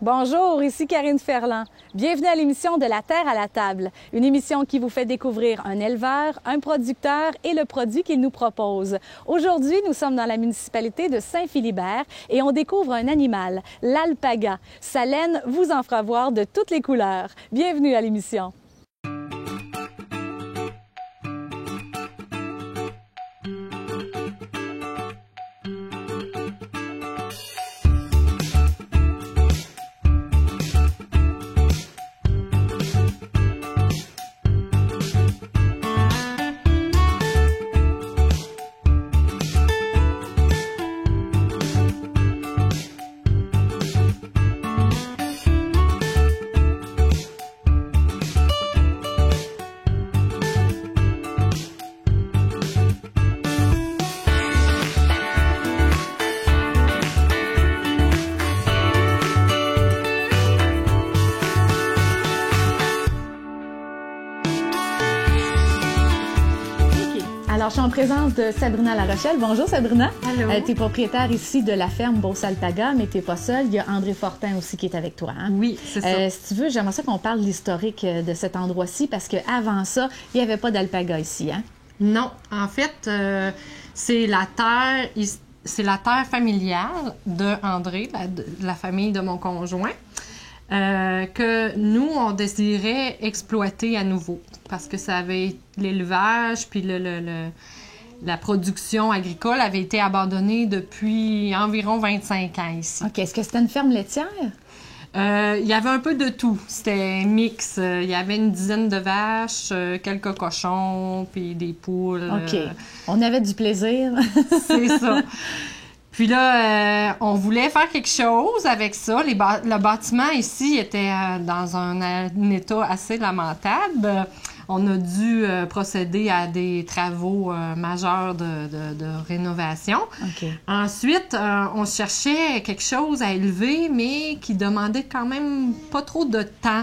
Bonjour, ici Karine Ferland. Bienvenue à l'émission de La Terre à la table, une émission qui vous fait découvrir un éleveur, un producteur et le produit qu'il nous propose. Aujourd'hui, nous sommes dans la municipalité de Saint-Philibert et on découvre un animal, l'alpaga. Sa laine vous en fera voir de toutes les couleurs. Bienvenue à l'émission. Alors, je suis en présence de Sabrina Larochelle. Bonjour, Sabrina. Allô. Tu es propriétaire ici de la ferme Beauce-Alpaga, mais tu n'es pas seule. Il y a André Fortin aussi qui est avec toi. Hein? Oui, c'est ça. Si tu veux, j'aimerais ça qu'on parle de l'historique de cet endroit-ci, parce qu'avant ça, il n'y avait pas d'alpaga ici. Hein? Non, en fait, c'est la terre familiale de André, de la famille de mon conjoint, que nous, on désirait exploiter à nouveau. Parce que ça avait l'élevage, puis la production agricole avait été abandonnée depuis environ 25 ans ici. OK. Est-ce que c'était une ferme laitière? Il y avait un peu de tout. C'était mix. Il y avait une dizaine de vaches, quelques cochons, puis des poules. OK. On avait du plaisir. C'est ça. Puis là, on voulait faire quelque chose avec ça. Le bâtiment ici était dans un état assez lamentable. On a dû procéder à des travaux majeurs de rénovation. OK. Ensuite, on cherchait quelque chose à élever, mais qui demandait quand même pas trop de temps.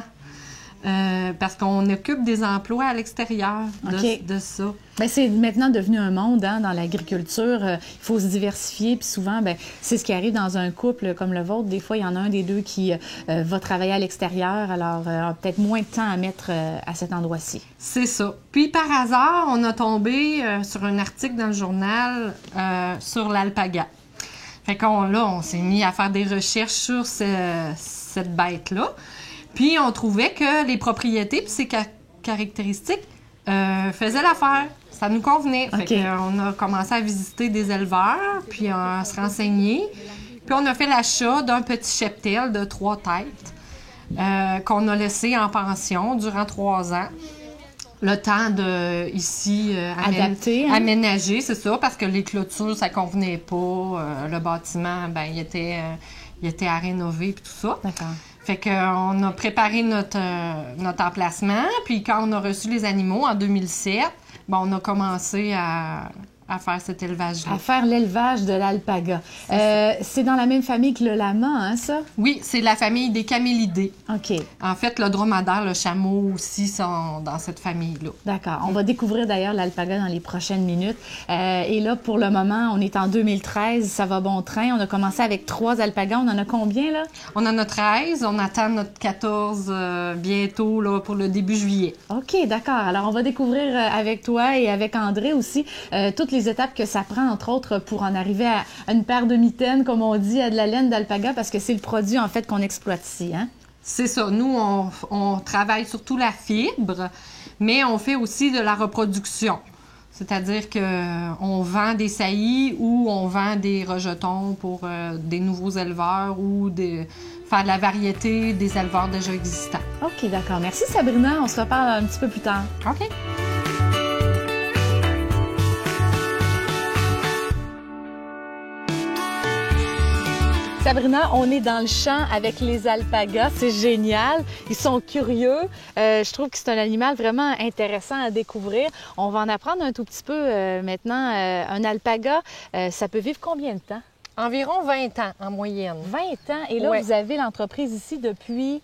Parce qu'on occupe des emplois à l'extérieur de ça. Bien, c'est maintenant devenu un monde hein, dans l'agriculture. Il faut se diversifier. Puis souvent, bien, c'est ce qui arrive dans un couple comme le vôtre. Des fois, il y en a un des deux qui va travailler à l'extérieur. Alors, a peut-être moins de temps à mettre à cet endroit-ci. C'est ça. Puis, par hasard, on a tombé sur un article dans le journal sur l'alpaga. Fait on s'est mis à faire des recherches sur cette bête-là. Puis, on trouvait que les propriétés et ses caractéristiques faisaient l'affaire. Ça nous convenait. Okay. Fait qu'on a commencé à visiter des éleveurs, puis à se renseigner. Puis, on a fait l'achat d'un petit cheptel de 3 têtes qu'on a laissé en pension durant 3 ans. Le temps de, ici, aménager, c'est ça, parce que les clôtures, ça convenait pas. Le bâtiment, ben il était à rénover, puis tout ça. D'accord. Fait qu'on a préparé notre emplacement, puis quand on a reçu les animaux en 2007, ben on a commencé à faire cet élevage-là. À faire l'élevage de l'alpaga. C'est dans la même famille que le lama, hein, ça? Oui, c'est la famille des camélidés. OK. En fait, le dromadaire, le chameau aussi sont dans cette famille-là. D'accord. On va découvrir d'ailleurs l'alpaga dans les prochaines minutes. Et là, pour le moment, on est en 2013, ça va bon train. On a commencé avec 3 alpagas. On en a combien, là? On en a 13. On attend notre 14 bientôt là, pour le début juillet. OK, d'accord. Alors, on va découvrir avec toi et avec André aussi toutes les étapes que ça prend, entre autres, pour en arriver à une paire de mitaines, comme on dit, à de la laine d'alpaga, parce que c'est le produit, en fait, qu'on exploite ici, hein? C'est ça. Nous, on travaille surtout la fibre, mais on fait aussi de la reproduction. C'est-à-dire qu'on vend des saillies ou on vend des rejetons pour des nouveaux éleveurs ou faire de la variété des éleveurs déjà existants. OK, d'accord. Merci, Sabrina. On se reparle un petit peu plus tard. OK. Sabrina, on est dans le champ avec les alpagas. C'est génial. Ils sont curieux. Je trouve que c'est un animal vraiment intéressant à découvrir. On va en apprendre un tout petit peu maintenant. Un alpaga, ça peut vivre combien de temps? Environ 20 ans en moyenne. 20 ans. Et là, vous avez l'entreprise ici depuis...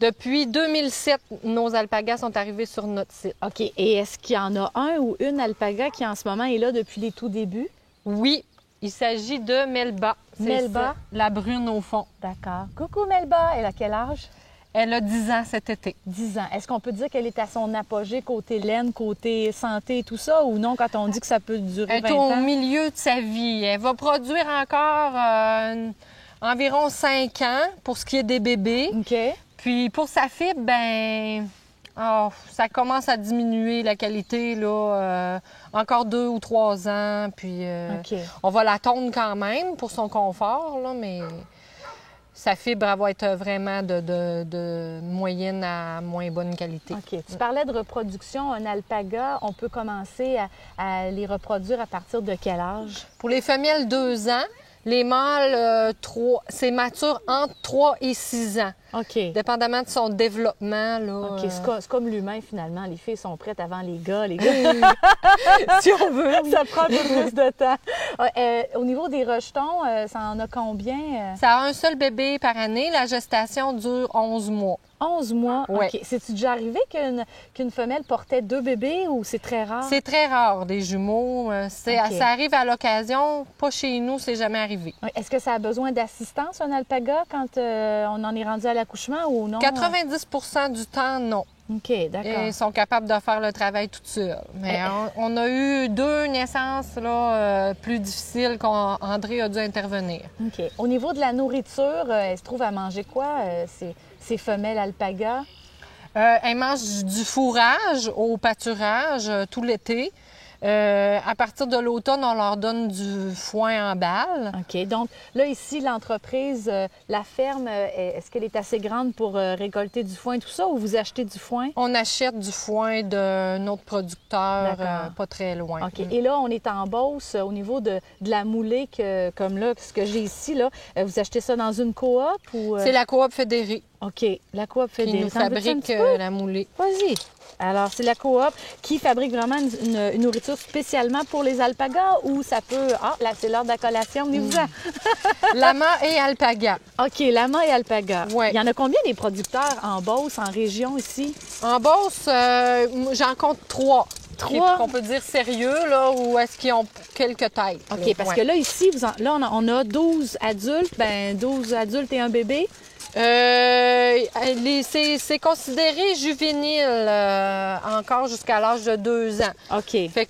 Depuis 2007, nos alpagas sont arrivés sur notre site. OK. Et est-ce qu'il y en a un ou une alpaga qui, en ce moment, est là depuis les tout débuts? Oui. Il s'agit de Melba. C'est Melba? ça, la brune au fond. D'accord. Coucou Melba, elle a quel âge? Elle a 10 ans cet été. 10 ans. Est-ce qu'on peut dire qu'elle est à son apogée côté laine, côté santé et tout ça, ou non, quand on dit que ça peut durer Elle 20 est ans? au milieu de sa vie. Elle va produire encore environ 5 ans pour ce qui est des bébés. OK. Puis pour sa fibre, ça commence à diminuer la qualité, là. Encore 2 ou 3 ans. Puis OK. on va la tondre quand même pour son confort, là, mais sa fibre, elle va être vraiment de moyenne à moins bonne qualité. OK. Tu parlais de reproduction. Un alpaga, on peut commencer à les reproduire à partir de quel âge? Pour les femelles, 2 ans. Les mâles, c'est mature entre 3 et 6 ans. OK. Dépendamment de son développement, là. OK. C'est comme l'humain, finalement. Les filles sont prêtes avant les gars. Les gars, si on veut. ça prend un peu plus de temps. Au niveau des rejetons, ça en a combien? Ça a un seul bébé par année. La gestation dure 11 mois. 11 mois? Ouais. OK. C'est-tu déjà arrivé qu'une femelle portait 2 bébés ou c'est très rare? C'est très rare, des jumeaux. OK. Ça arrive à l'occasion. Pas chez nous, c'est jamais arrivé. Est-ce que ça a besoin d'assistance, un alpaga, quand on en est rendu à l'accouchement ou non? 90 du temps, non. OK, d'accord. Ils sont capables de faire le travail tout seuls. Mais on a eu 2 naissances là, plus difficiles qu'André a dû intervenir. OK. Au niveau de la nourriture, elle se trouve à manger quoi, ces femelles alpagas? Elles mangent du fourrage au pâturage tout l'été. À partir de l'automne, on leur donne du foin en balle. OK. Donc, là, ici, l'entreprise, la ferme, est-ce qu'elle est assez grande pour récolter du foin et tout ça, ou vous achetez du foin? On achète du foin d'un autre producteur pas très loin. OK. Et là, on est en Beauce au niveau de la moulée, comme là, ce que j'ai ici, là. Vous achetez ça dans une coop ou... C'est la coop fédérée OK. La coop qui fédérée. nous T'en veux-tu un fabrique petit peu? la moulée. Vas-y. Alors, c'est la coop qui fabrique vraiment une nourriture spécialement pour les alpagas ou ça peut... Ah, là, c'est l'heure de la collation. Venez-vous-en. Lama et alpaga. OK, lama et alpaga. Ouais. Il y en a combien des producteurs en Beauce, en région ici? En Beauce, j'en compte 3. 3? Qu'on peut dire sérieux, là, ou est-ce qu'ils ont quelques têtes? OK, là? parce que là, ici, on a 12 adultes, 12 adultes et un bébé. C'est considéré juvénile encore jusqu'à l'âge de 2 ans. OK. Fait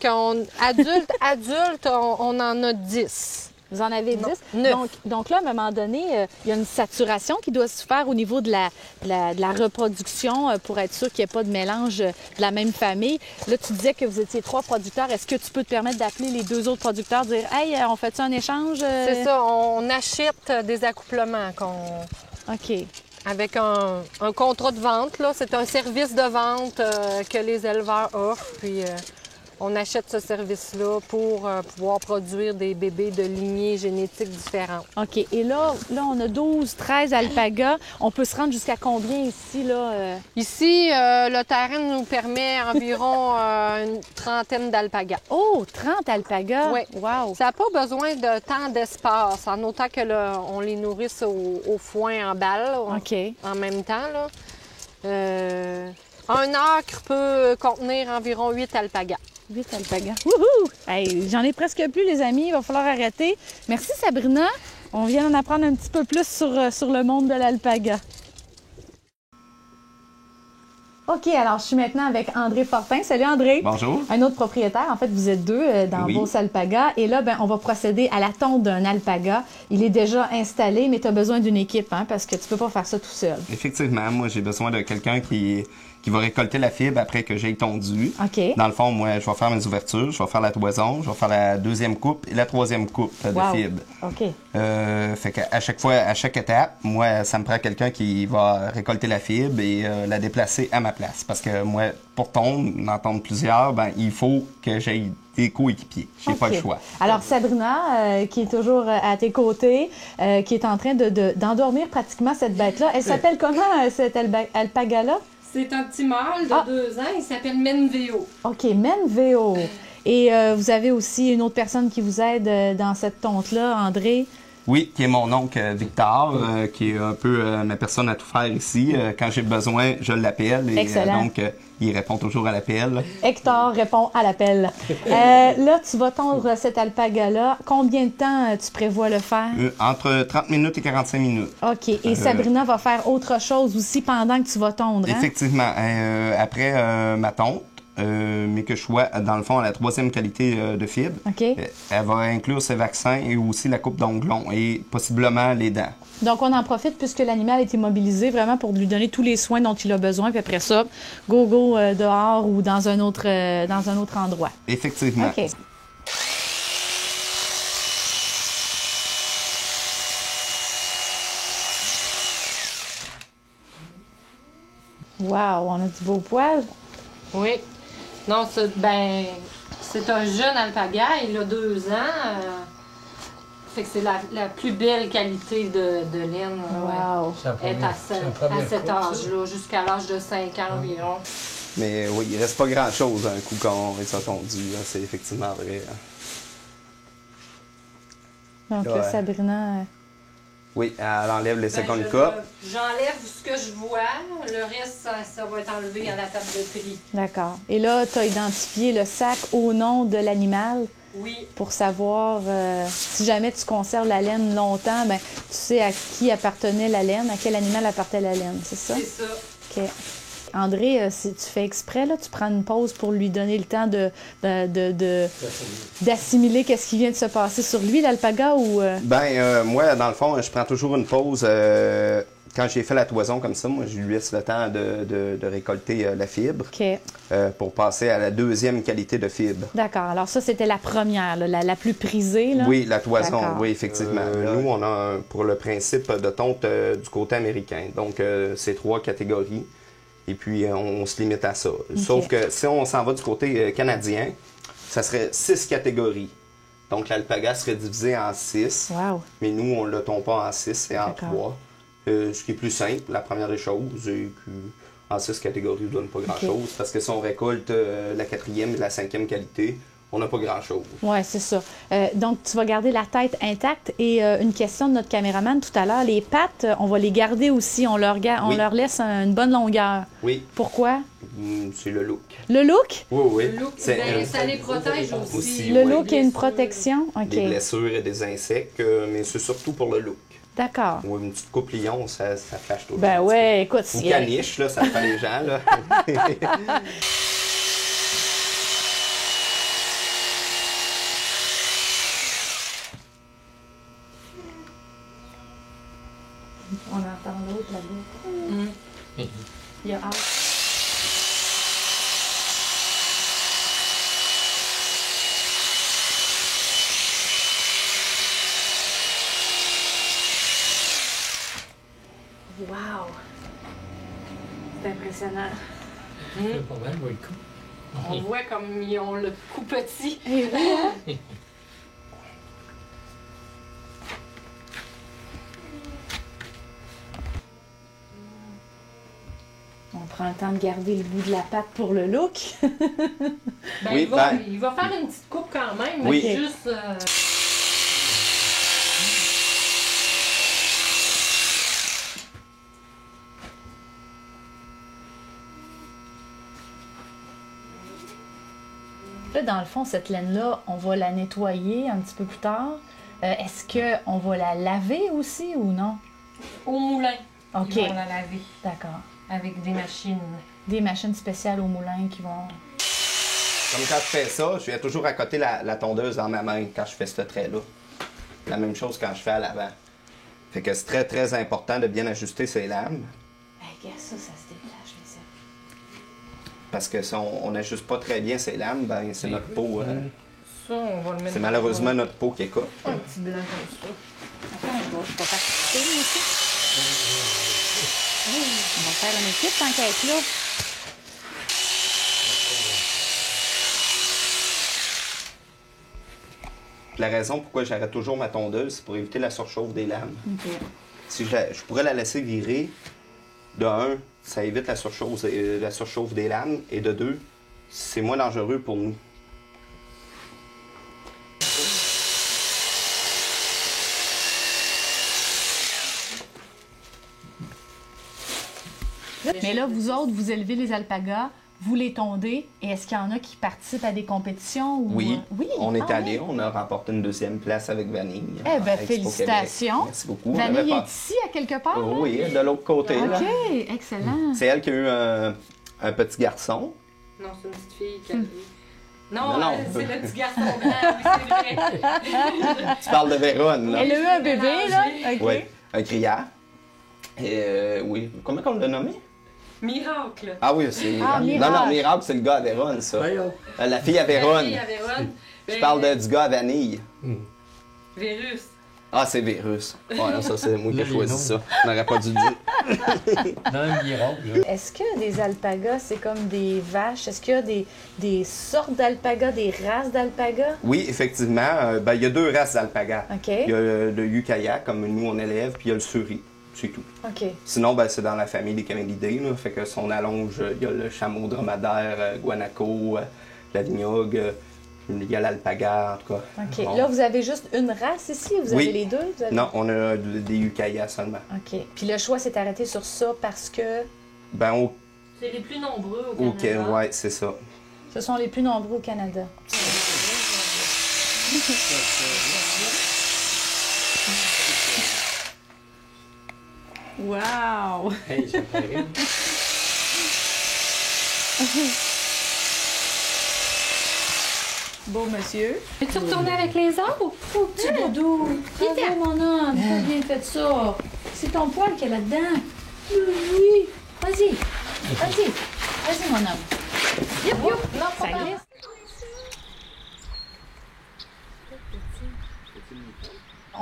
adulte, on en a 10. Vous en avez 10? 9. Donc là, à un moment donné, il y a une saturation qui doit se faire au niveau de la reproduction pour être sûr qu'il n'y ait pas de mélange de la même famille. Là, tu disais que vous étiez 3 producteurs. Est-ce que tu peux te permettre d'appeler les 2 autres producteurs, dire « Hey, on fait-tu un échange? C'est ça, on achète des accouplements OK. avec un contrat de vente. Là. C'est un service de vente que les éleveurs offrent. Puis on achète ce service-là pour pouvoir produire des bébés de lignées génétiques différentes. OK. Et là, on a 12, 13 alpagas. On peut se rendre jusqu'à combien ici, là? Ici, le terrain nous permet environ une trentaine d'alpagas. Oh, 30 alpagas? Oui. Wow! Ça n'a pas besoin de tant d'espace, en autant que on les nourrisse au foin en balle OK. en même temps. Là. Un acre peut contenir environ 8 alpagas. 8 alpagas. Wouhou! Hey, j'en ai presque plus, les amis. Il va falloir arrêter. Merci, Sabrina. On vient d'en apprendre un petit peu plus sur le monde de l'alpaga. OK, alors je suis maintenant avec André Fortin. Salut André. Bonjour. Un autre propriétaire. En fait, vous êtes 2 dans Oui. Beauce Alpaga. Et là, on va procéder à la tonte d'un alpaga. Il est déjà installé, mais tu as besoin d'une équipe, hein, parce que tu peux pas faire ça tout seul. Effectivement, moi, j'ai besoin de quelqu'un qui va récolter la fibre après que j'ai tondu. OK. Dans le fond, moi, je vais faire mes ouvertures, je vais faire la toison, je vais faire la 2e coupe et la 3e coupe de Wow. fibre. OK. Fait qu'à chaque fois, à chaque étape, moi, ça me prend quelqu'un qui va récolter la fibre et la déplacer à ma place. Parce que moi, pour tondre, en tondre plusieurs, il faut que j'aie des coéquipiers. J'ai pas le choix. Alors, Sabrina, qui est toujours à tes côtés, qui est en train d'endormir pratiquement cette bête-là. Elle s'appelle comment, cette alpaga-là? C'est un petit mâle de 2 ans, il s'appelle Menveo. OK, Menveo. Et vous avez aussi une autre personne qui vous aide dans cette tonte-là, André? Oui, qui est mon oncle Victor, qui est un peu ma personne à tout faire ici. Quand j'ai besoin, je l'appelle et donc il répond toujours à l'appel. Hector répond à l'appel. Là, tu vas tondre cet alpaga-là. Combien de temps tu prévois le faire? Entre 30 minutes et 45 minutes. OK. Et Sabrina va faire autre chose aussi pendant que tu vas tondre, hein? Effectivement. Après ma tonte, mais que je sois, dans le fond, à la 3e qualité de fibre. OK. Elle va inclure ses vaccins et aussi la coupe d'ongles longs et possiblement les dents. Donc, on en profite puisque l'animal est immobilisé vraiment pour lui donner tous les soins dont il a besoin. Puis après ça, go dehors ou dans un autre endroit. Effectivement. OK. Wow, on a du beau poil. Oui. Non, c'est un jeune alpaga, il a 2 ans. Fait que c'est la plus belle qualité de laine. Wow. Est à cet âge-là, jusqu'à l'âge de 5 ans environ. Mais oui, il reste pas grand-chose un coup qu'on est tondu. C'est effectivement vrai. Donc là, Sabrina... Oui, elle enlève les secondes coupes. J'enlève ce que je vois. Le reste, ça va être enlevé à la table de tri. D'accord. Et là, tu as identifié le sac au nom de l'animal. Oui. Pour savoir si jamais tu conserves la laine longtemps, ben, tu sais à qui appartenait la laine, à quel animal appartenait la laine, c'est ça? C'est ça. OK. André, si tu fais exprès, là, tu prends une pause pour lui donner le temps d'assimiler qu'est-ce qui vient de se passer sur lui, l'alpaga, ou... Moi, dans le fond, je prends toujours une pause. Quand j'ai fait la toison comme ça, moi, je lui laisse le temps de récolter la fibre pour passer à la 2e qualité de fibre. D'accord. Alors ça, c'était la première, là, la plus prisée, là? Oui, la toison, oui, effectivement. Nous, on a pour le principe de tonte du côté américain. Donc, c'est 3 catégories. Et puis, on se limite à ça. Okay. Sauf que si on s'en va du côté canadien, ça serait 6 catégories. Donc, l'alpaga serait divisé en 6. Wow. Mais nous, on ne le tombe pas en 6, c'est en 3. Ce qui est plus simple, la première des choses. Et en 6 catégories, on ne donne pas grand-chose. Parce que si on récolte la 4e et la 5e qualité, on n'a pas grand-chose. Oui, c'est ça. Donc, tu vas garder la tête intacte. Et une question de notre caméraman tout à l'heure, les pattes, on va les garder aussi. On leur laisse une bonne longueur. Oui. Pourquoi? C'est le look. Le look? Oui, oui. Le look, ça les protège aussi. Le look est une protection? OK. Des blessures et des insectes, mais c'est surtout pour le look. D'accord. Ou une petite coupe lion, ça flash tout le Ben ouais, écoute... Ou caniche, là, ça fait les gens, là. On entend l'autre là-bas. Il y a hâte. Wow! C'est impressionnant. C'est pas mal, le coup. On voit comme ils ont le cou petit. On prend le temps de garder le bout de la patte pour le look. Oui, il va faire une petite coupe quand même. Oui. Mais juste... Là, dans le fond, cette laine-là, on va la nettoyer un petit peu plus tard. Est-ce qu'on va la laver aussi ou non? Au moulin. OK. Ils vont la laver. D'accord. Avec des machines. Des machines spéciales au moulin qui vont... Comme quand je fais ça, je viens toujours à côté la tondeuse dans ma main quand je fais ce trait-là. La même chose quand je fais à l'avant. Fait que c'est très, très important de bien ajuster ses lames. Hey, regarde ça se détache, les ailes. Parce que si on n'ajuste pas très bien ses lames, ben c'est notre peau. Ça, on va le mettre... C'est malheureusement notre peau qui est courte. Un petit blanc comme ça. Attends, je vais participer aussi. On va faire une équipe tant qu'à être là. La raison pourquoi j'arrête toujours ma tondeuse, c'est pour éviter la surchauffe des lames. Okay. Si je pourrais la laisser virer, de 1, ça évite la surchauffe des lames, et de 2, c'est moins dangereux pour nous. Mais là, vous autres, vous élevez les alpagas, vous les tondez, et est-ce qu'il y en a qui participent à des compétitions? Ou... Oui, oui, on est allé, ouais. on a remporté une 2e place avec Vanille. Eh bien, à Expo félicitations. Québec. Merci beaucoup. Vanille est ici, à quelque part? Oh, là? oui, de l'autre côté. Là. OK, excellent. C'est elle qui a eu un petit garçon. Non, c'est une petite fille qui a Non, non. c'est le petit garçon blanc, c'est vrai. Tu parles de Vérone, là. Elle a eu un bébé, là? OK. Oui, un criard. Et oui, comment on l'a nommé? Miracle. Ah oui, c'est Miracle. Miracle. Non, Miracle, c'est le gars à Vérone, ça. Voyons. La fille à Vérone. Il y avait Ron. Je parle du gars à Vanille. Vérus. Ah, c'est Vérus. Ouais, non, ça, c'est moi qui ai Là, choisi les ça. On n'aurait pas dû le dire. Dans un miracle, là. Est-ce que des alpagas, c'est comme des vaches? Est-ce qu'il y a des sortes d'alpagas, des races d'alpagas? Oui, effectivement. Ben, il y a 2 races d'alpagas. OK. Il y a le Ukiah, comme nous on élève, puis il y a le Suri. C'est tout. OK. Sinon, ben, c'est dans la famille des camélidés. Là, fait que son allonge, il y a le chameau dromadaire, guanaco, la vignogue, il y a l'alpaga, en tout cas. OK. Bon. Là, vous avez juste une race ici? Vous Oui. avez les deux? Vous avez... Non, on a des Ukiah seulement. OK. Puis le choix s'est arrêté sur ça parce que Ben, C'est les plus nombreux au Canada. ouais, c'est ça. ce sont les plus nombreux au Canada. Wow! Hey, c'est terrible. Beau monsieur. Peux-tu retourner avec les autres? Oh, petit doudou! Bravo, mon homme! T'as bien fait ça! C'est ton poil qu'il y a là-dedans! Oui! Vas-y! Vas-y! Vas-y, mon homme! Youp, youp! Non, ça glisse!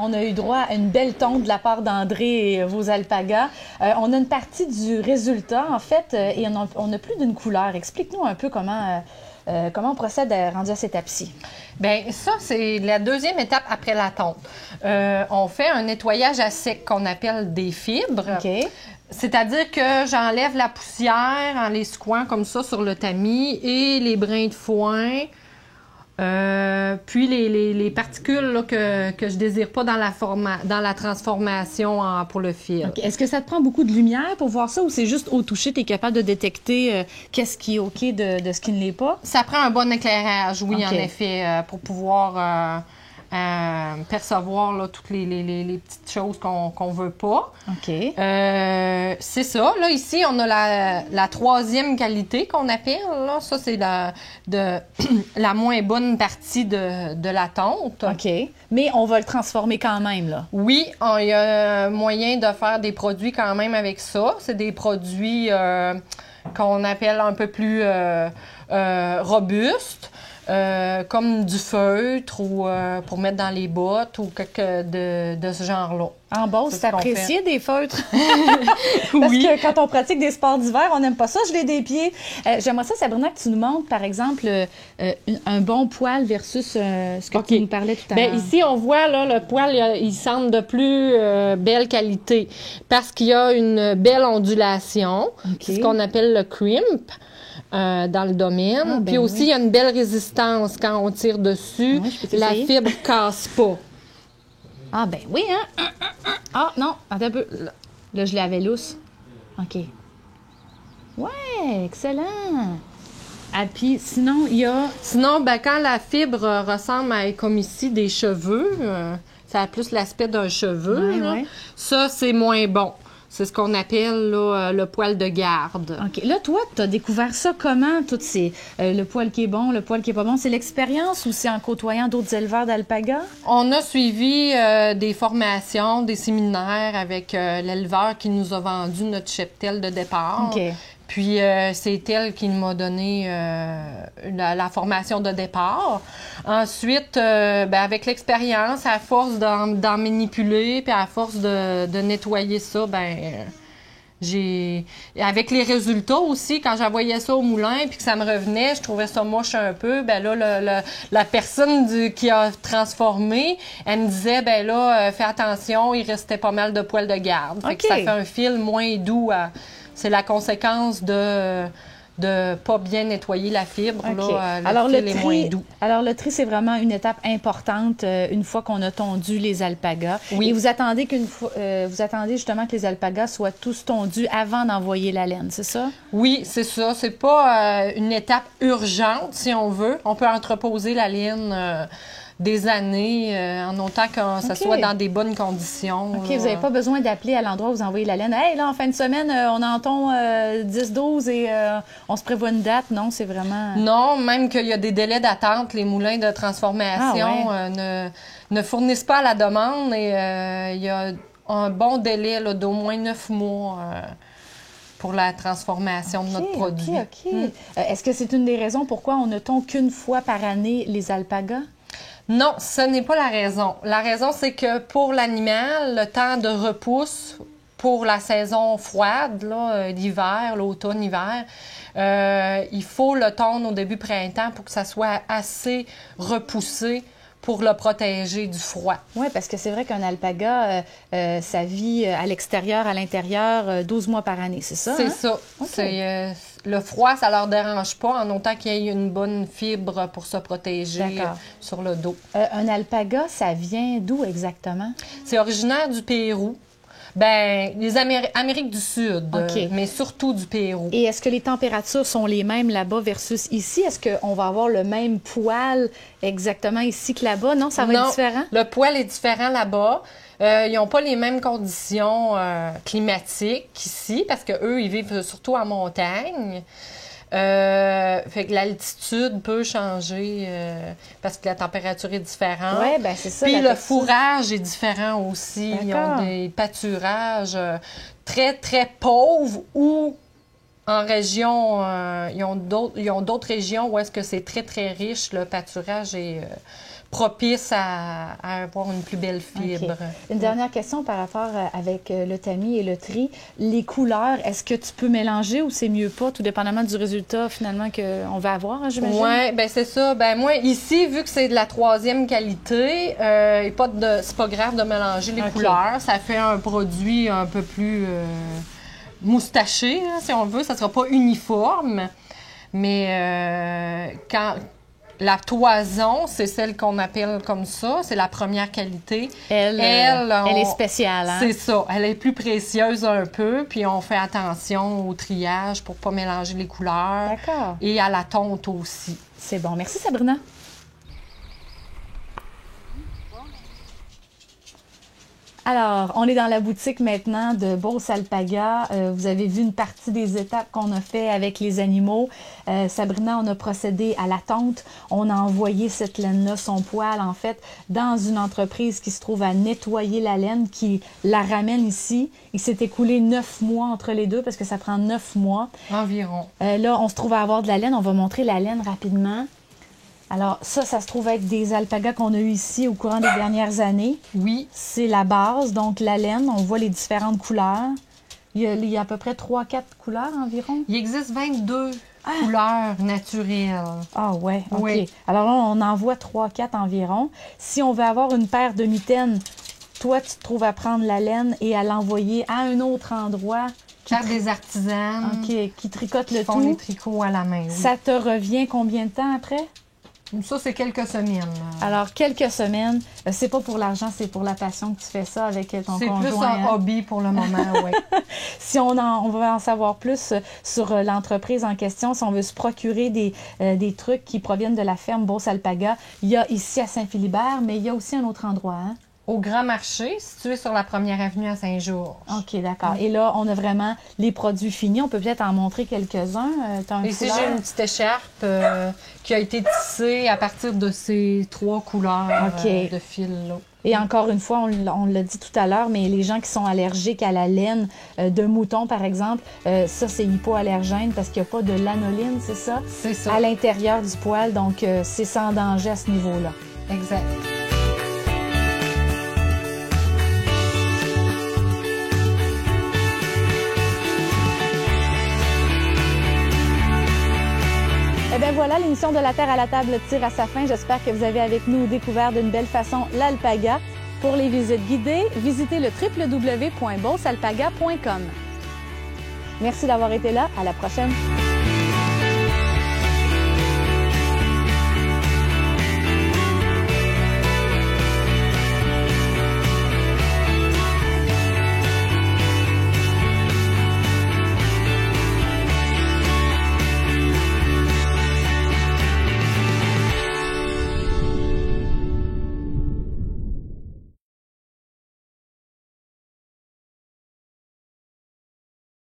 On a eu droit à une belle tonte de la part d'André et vos alpagas. On a une partie du résultat, en fait, et on n'a plus d'une couleur. Explique-nous un peu comment on procède rendu à cette étape-ci. Bien, ça, c'est la 2e étape après la tonte. On fait un nettoyage à sec qu'on appelle des fibres. OK. C'est-à-dire que j'enlève la poussière en les secouant comme ça sur le tamis et les brins de foin, puis les particules là, que je désire pas dans la transformation pour le fil. OK. Est-ce que ça te prend beaucoup de lumière pour voir ça ou c'est juste au toucher, tu es capable de détecter qu'est-ce qui est OK de ce qui ne l'est pas? Ça prend un bon éclairage, oui, OK. en effet, pour pouvoir percevoir là, toutes les petites choses qu'on veut pas. OK. C'est ça. Là, ici, on a la 3e qualité qu'on appelle. Là. Ça, c'est la moins bonne partie de la tonte. OK. Mais on va le transformer quand même, là. Oui, il y a moyen de faire des produits quand même avec ça. C'est des produits qu'on appelle un peu plus robustes. Comme du feutre ou pour mettre dans les bottes ou quelque de ce genre-là. En Beauce, c'est ce qu'on apprécié des feutres. Parce Oui. que quand on pratique des sports d'hiver, on n'aime pas ça, geler des pieds. J'aimerais ça, Sabrina, que tu nous montres, par exemple, un bon poil versus ce que OK. tu nous parlais tout à l'heure. Bien, ici, on voit, là, le poil, il semble de plus belle qualité parce qu'il y a une belle ondulation. OK. C'est ce qu'on appelle le crimp. Dans le domaine. Ah, ben Puis aussi, oui. il y a une belle résistance quand on tire dessus. Oui, je peux La essayer? fibre casse pas. Ah, ben oui, hein? Ah, non, attends un peu. Là, je l'avais lousse. OK. Ouais, excellent. Ah, puis sinon, il y a... Sinon, ben, quand la fibre ressemble à, comme ici, des cheveux, ça a plus l'aspect d'un cheveu, Ouais, là. ouais. Ça, c'est moins bon. C'est ce qu'on appelle là, le poil de garde. OK. Là, toi, tu as découvert ça comment, toutes ces... le poil qui est bon, le poil qui est pas bon? C'est l'expérience ou c'est en côtoyant d'autres éleveurs d'alpagas? On a suivi des formations, des séminaires avec l'éleveur qui nous a vendu notre cheptel de départ. OK. Puis c'est elle qui m'a donné la formation de départ. Ensuite, ben, avec l'expérience, à force d'en manipuler, puis à force de nettoyer ça, ben j'ai... Avec les résultats aussi, quand j'envoyais ça au moulin puis que ça me revenait, je trouvais ça moche un peu, ben là, la personne qui a transformé, elle me disait, ben là, fais attention, il restait pas mal de poils de garde. Fait que OK. ça fait un fil moins doux. C'est la conséquence de de pas bien nettoyer la fibre. OK. Là, Alors, fil est moins doux. alors, le tri, c'est vraiment une étape importante une fois qu'on a tondu les alpagas. Oui. Et vous attendez vous attendez justement que les alpagas soient tous tondus avant d'envoyer la laine, c'est ça? Oui, c'est ça. C'est pas une étape urgente, si on veut. On peut entreposer la laine des années, en autant que ça soit dans des bonnes conditions. OK, vous n'avez pas besoin d'appeler à l'endroit où vous envoyez la laine. « Hey, là, en fin de semaine, on entend 10-12 et on se prévoit une date. » Non, c'est vraiment... Non, même qu'il y a des délais d'attente. Les moulins de transformation ne fournissent pas à la demande et il y a un bon délai là, d'au moins 9 mois pour la transformation de notre produit. OK. Est-ce que c'est une des raisons pourquoi on ne tond qu'une fois par année les alpagas? Non, ce n'est pas la raison. La raison, c'est que pour l'animal, le temps de repousse pour la saison froide, l'hiver, l'automne-hiver, il faut le tondre au début printemps pour que ça soit assez repoussé pour le protéger du froid. Oui, parce que c'est vrai qu'un alpaga, ça vit à l'extérieur, à l'intérieur, 12 mois par année, c'est ça? C'est hein? ça. OK. Le froid, ça leur dérange pas, en autant qu'il y ait une bonne fibre pour se protéger sur le dos. Un alpaga, ça vient d'où exactement? C'est originaire du Pérou. Ben, les Amériques du Sud, mais surtout du Pérou. Et est-ce que les températures sont les mêmes là-bas versus ici? Est-ce qu'on va avoir le même poil exactement ici que là-bas? Non, ça va être différent? Le poil est différent là-bas. Ils n'ont pas les mêmes conditions climatiques qu'ici, parce qu'eux, ils vivent surtout en montagne. Fait que l'altitude peut changer parce que la température est différente. Oui, bien c'est ça. Puis le fourrage est différent aussi. Ils ont des pâturages très, très pauvres ou en région, ils ont d'autres régions où est-ce que c'est très, très riche. Le pâturage est propice à avoir une plus belle fibre. Okay. Une dernière question par rapport avec le tamis et le tri. Les couleurs, est-ce que tu peux mélanger ou c'est mieux pas, tout dépendamment du résultat finalement qu'on va avoir, hein, j'imagine? Oui, bien c'est ça. Ben moi, ici, vu que c'est de la 3e qualité, c'est pas grave de mélanger les couleurs. Ça fait un produit un peu plus moustaché, hein, si on veut. Ça sera pas uniforme. Mais quand... La toison, c'est celle qu'on appelle comme ça. C'est la première qualité. Elle est spéciale. Hein? C'est ça. Elle est plus précieuse un peu. Puis on fait attention au triage pour ne pas mélanger les couleurs. D'accord. Et à la tonte aussi. C'est bon. Merci, Sabrina. Alors, on est dans la boutique maintenant de Beauce Alpaga. Vous avez vu une partie des étapes qu'on a fait avec les animaux. Sabrina, on a procédé à la tonte. On a envoyé cette laine-là, son poil, en fait, dans une entreprise qui se trouve à nettoyer la laine, qui la ramène ici. Il s'est écoulé 9 mois entre les deux parce que ça prend 9 mois. Environ. Là, on se trouve à avoir de la laine. On va montrer la laine rapidement. Alors, ça se trouve être des alpagas qu'on a eu ici au courant des dernières années. Oui. C'est la base, donc la laine. On voit les différentes couleurs. Il y a à peu près 3-4 couleurs environ. Il existe 22 couleurs naturelles. Ah ouais, OK. Oui. Alors là, on en voit 3-4 environ. Si on veut avoir une paire de mitaines, toi, tu te trouves à prendre la laine et à l'envoyer à un autre endroit. Faire des artisanes. OK, qui tricotent le font tout. les tricots à la main. Oui. Ça te revient combien de temps après? Ça, c'est quelques semaines. Alors, quelques semaines. C'est pas pour l'argent, c'est pour la passion que tu fais ça avec ton conjoint. C'est plus un hobby pour le moment, oui. Si on veut en savoir plus sur l'entreprise en question, si on veut se procurer des trucs qui proviennent de la ferme Beauce Alpaga, il y a ici à Saint-Philibert, mais il y a aussi un autre endroit, hein? Au Grand Marché, situé sur la 1er avenue à Saint-Georges. OK, d'accord. Et là, on a vraiment les produits finis. On peut peut-être en montrer quelques-uns. Ici, j'ai une petite écharpe qui a été tissée à partir de ces 3 couleurs de fil-là. Et encore une fois, on l'a dit tout à l'heure, mais les gens qui sont allergiques à la laine de mouton, par exemple, ça, c'est hypoallergène parce qu'il n'y a pas de lanoline, c'est ça? C'est ça. À l'intérieur du poil, donc c'est sans danger à ce niveau-là. Exact. Eh bien voilà, l'émission de La Terre à la table tire à sa fin. J'espère que vous avez avec nous découvert d'une belle façon l'alpaga. Pour les visites guidées, visitez le www.beaucealpaga.com. Merci d'avoir été là. À la prochaine.